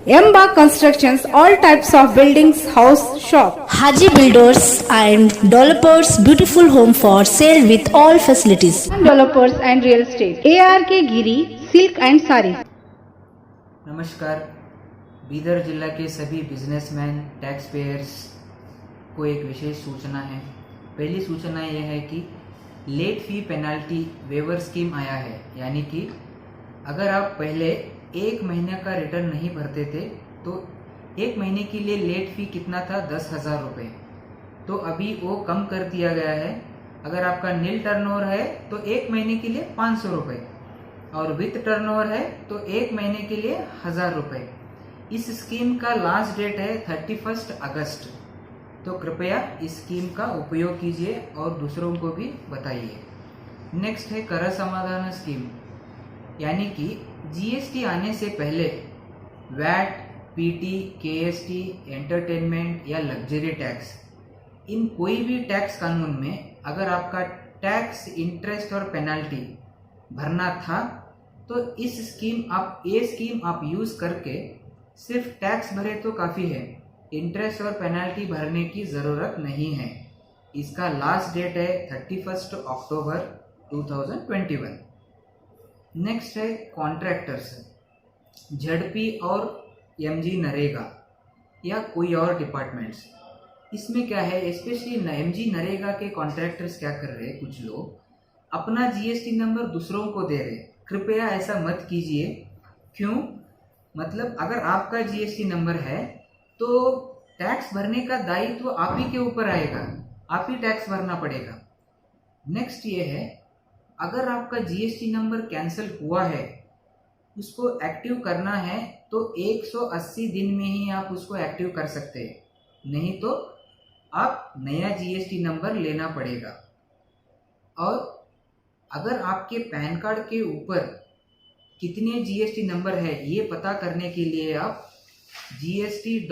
Emba Constructions, all types of buildings, house, shop. Haji Builders and Developers, beautiful home for sale with all facilities. Developers and real estate. ARK Giri, silk and sarees. नमस्कार। बीदर जिला के सभी businessman tax payers को एक विशेष सूचना है। पहली सूचना यह है कि late fee penalty waiver scheme आया है, यानी कि अगर आप पहले एक महीने का रिटर्न नहीं भरते थे तो एक महीने के लिए लेट फी कितना था, 10,000 रुपये। तो अभी वो कम कर दिया गया है। अगर आपका नील टर्नओवर है तो एक महीने के लिए 500 रुपये और विथ टर्नओवर है तो एक महीने के लिए 1000 रुपये। इस स्कीम का लास्ट डेट है 31 अगस्त। तो कृपया इस स्कीम का उपयोग कीजिए और दूसरों को भी बताइए। नेक्स्ट है कर समाधान स्कीम, यानी कि जीएसटी आने से पहले वैट, पीटी, केएसटी, एंटरटेनमेंट या लग्जरी टैक्स, इन कोई भी टैक्स कानून में अगर आपका टैक्स, इंटरेस्ट और पेनल्टी भरना था तो ये स्कीम आप यूज करके सिर्फ टैक्स भरे तो काफ़ी है, इंटरेस्ट और पेनल्टी भरने की ज़रूरत नहीं है। इसका लास्ट डेट है 31 अक्टूबर 2021। नेक्स्ट है कॉन्ट्रैक्टर्स, झड़पी और एमजी नरेगा या कोई और डिपार्टमेंट्स। इसमें क्या है, स्पेशली एमजी नरेगा के कॉन्ट्रैक्टर्स क्या कर रहे हैं, कुछ लोग अपना जीएसटी नंबर दूसरों को दे रहे। कृपया ऐसा मत कीजिए। क्यों? मतलब अगर आपका जीएसटी नंबर है तो टैक्स भरने का दायित्व आप ही के ऊपर आएगा, आप ही टैक्स भरना पड़ेगा। नेक्स्ट ये है, अगर आपका जीएसटी नंबर कैंसिल हुआ है, उसको एक्टिव करना है तो 180 दिन में ही आप उसको एक्टिव कर सकते हैं, नहीं तो आप नया जीएसटी नंबर लेना पड़ेगा। और अगर आपके पैन कार्ड के ऊपर कितने जीएसटी नंबर है ये पता करने के लिए आप gst.gov.in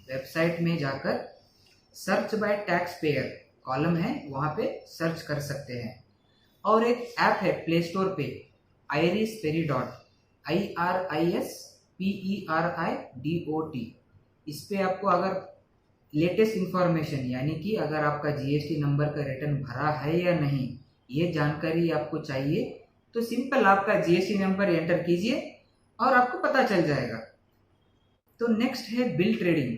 वेबसाइट में जाकर search by tax payer column है, वहाँ पे सर्च कर सकते हैं। और एक ऐप है प्ले स्टोर पे, irisperidot, IRISPERIDOT। इस पे आपको अगर लेटेस्ट इंफॉर्मेशन, यानी कि अगर आपका जीएसटी नंबर का रिटर्न भरा है या नहीं, ये जानकारी आपको चाहिए तो सिंपल आपका जीएसटी नंबर एंटर कीजिए और आपको पता चल जाएगा। तो नेक्स्ट है बिल ट्रेडिंग।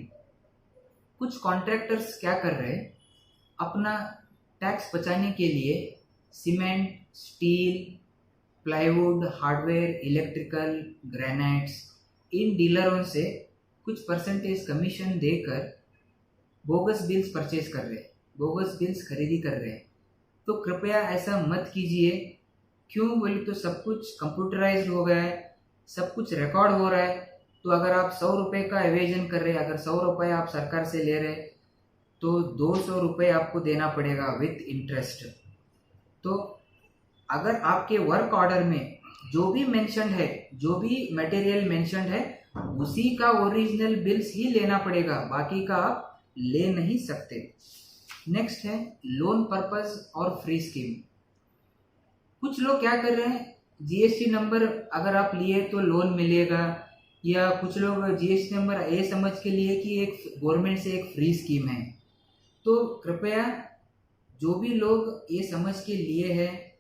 कुछ कॉन्ट्रैक्टर्स क्या कर रहे हैं, अपना टैक्स बचाने के लिए cement, steel, plywood, hardware, electrical, granites, इन डीलरों से कुछ परसेंटेज कमीशन देकर बोगस बिल्स परचेज कर रहे हैं, बोगस बिल्स खरीदी कर रहे हैं। तो कृपया ऐसा मत कीजिए। क्यों बोले तो सब कुछ कंप्यूटराइज्ड हो गया है, सब कुछ रिकॉर्ड हो रहा है। तो अगर आप 100 रुपये का एवेजन कर रहे हैं, अगर 100 रुपये आप सरकार से ले रहे तो 200 रुपये आपको देना पड़ेगा विथ इंटरेस्ट। तो अगर आपके वर्क ऑर्डर में जो भी मेंशन है, जो भी मटेरियल मेंशन है, उसी का ओरिजिनल बिल्स ही लेना पड़ेगा, बाकी का आप ले नहीं सकते। नेक्स्ट है लोन पर्पस और फ्री स्कीम। कुछ लोग क्या कर रहे हैं, जीएसटी नंबर अगर आप लिए तो लोन मिलेगा, या कुछ लोग जीएसटी नंबर ये समझ के लिए कि एक गवर्नमेंट से एक फ्री स्कीम है। तो कृपया जो भी लोग ये समझ के लिए हैं,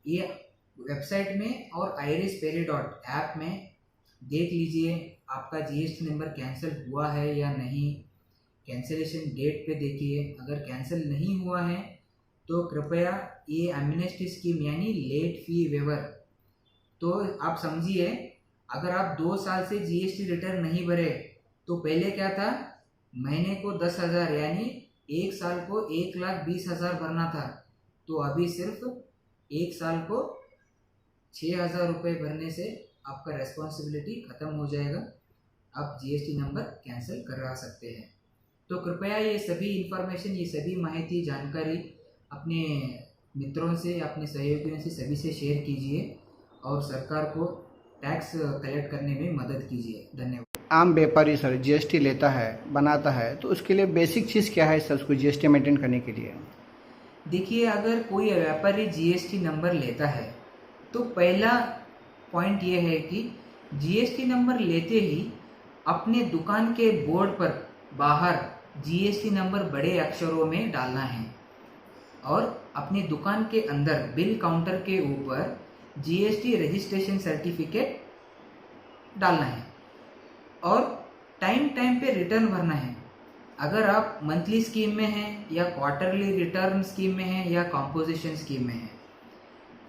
ये वेबसाइट में और irisperidot ऐप में देख लीजिए आपका जीएसटी नंबर कैंसिल हुआ है या नहीं। कैंसिलेशन डेट पे देखिए, अगर कैंसिल नहीं हुआ है तो कृपया ये एमनेस्टी स्कीम यानी लेट फी वेवर, तो आप समझिए अगर आप 2 साल से जीएसटी रिटर्न नहीं भरे तो पहले क्या था, महीने को 10,000 यानी एक साल को 1,20,000 भरना था। तो अभी सिर्फ एक साल को 6,000 रुपये भरने से आपका रेस्पॉन्सिबिलिटी ख़त्म हो जाएगा, आप जीएसटी नंबर कैंसिल करवा सकते हैं। तो कृपया ये सभी इंफॉर्मेशन, ये सभी माहिती, जानकारी अपने मित्रों से, अपने सहयोगियों से, सभी से शेयर कीजिए और सरकार को टैक्स कलेक्ट करने में मदद कीजिए। धन्यवाद। आम व्यापारी सर जीएसटी लेता है, बनाता है, तो उसके लिए बेसिक चीज़ क्या है सर उसको जीएसटी मेंटेन करने के लिए? देखिए, अगर कोई व्यापारी जीएसटी नंबर लेता है तो पहला पॉइंट ये है कि जीएसटी नंबर लेते ही अपने दुकान के बोर्ड पर बाहर जीएसटी नंबर बड़े अक्षरों में डालना है और अपनी दुकान के अंदर बिल काउंटर के ऊपर जीएसटी रजिस्ट्रेशन सर्टिफिकेट डालना है और टाइम टाइम पे रिटर्न भरना है। अगर आप मंथली स्कीम में हैं या क्वार्टरली रिटर्न स्कीम में हैं या कॉम्पोजिशन स्कीम में हैं,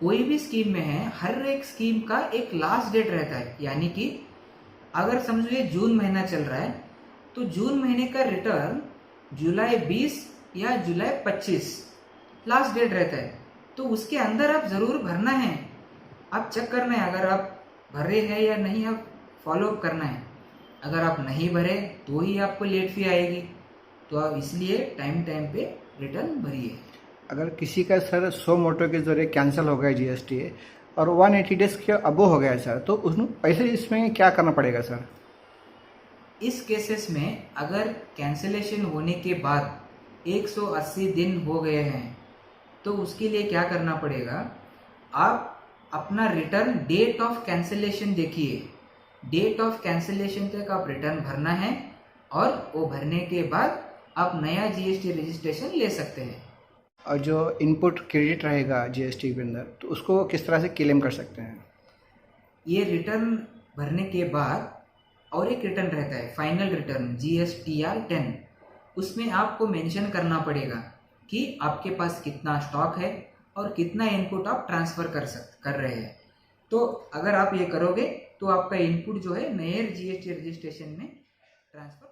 कोई भी स्कीम में है, हर एक स्कीम का एक लास्ट डेट रहता है। यानी कि अगर समझिए जून महीना चल रहा है तो जून महीने का रिटर्न जुलाई 20 या जुलाई 25 लास्ट डेट रहता है, तो उसके अंदर आप जरूर भरना है। आप चेक करना है अगर आप भरे हैं या नहीं, आप फॉलो अप करना है। अगर आप नहीं भरे तो ही आपको लेट फी आएगी, तो आप इसलिए टाइम टाइम पे रिटर्न भरिए। अगर किसी का सर 100 मोटो के जरिए कैंसिल हो गया जीएसटी और 180 डेज के अबो हो गया सर, तो उसमें पैसे इसमें क्या करना पड़ेगा सर? इस केसेस में अगर कैंसिलेशन होने के बाद 180 दिन हो गए हैं तो उसके लिए क्या करना पड़ेगा, आप अपना रिटर्न डेट ऑफ कैंसिलेशन देखिए। डेट ऑफ कैंसिलेशन तक आप रिटर्न भरना है और वो भरने के बाद आप नया जीएसटी रजिस्ट्रेशन ले सकते हैं। और जो इनपुट क्रेडिट रहेगा जीएसटी के अंदर, तो उसको किस तरह से क्लेम कर सकते हैं? ये रिटर्न भरने के बाद और एक रिटर्न रहता है, फाइनल रिटर्न GSTR 10। उसमें आपको मेंशन करना पड़ेगा कि आपके पास कितना स्टॉक है और कितना इनपुट आप ट्रांसफ़र कर रहे हैं। तो अगर आप ये करोगे तो आपका इनपुट जो है नए जीएसटी रजिस्ट्रेशन में ट्रांसफ़र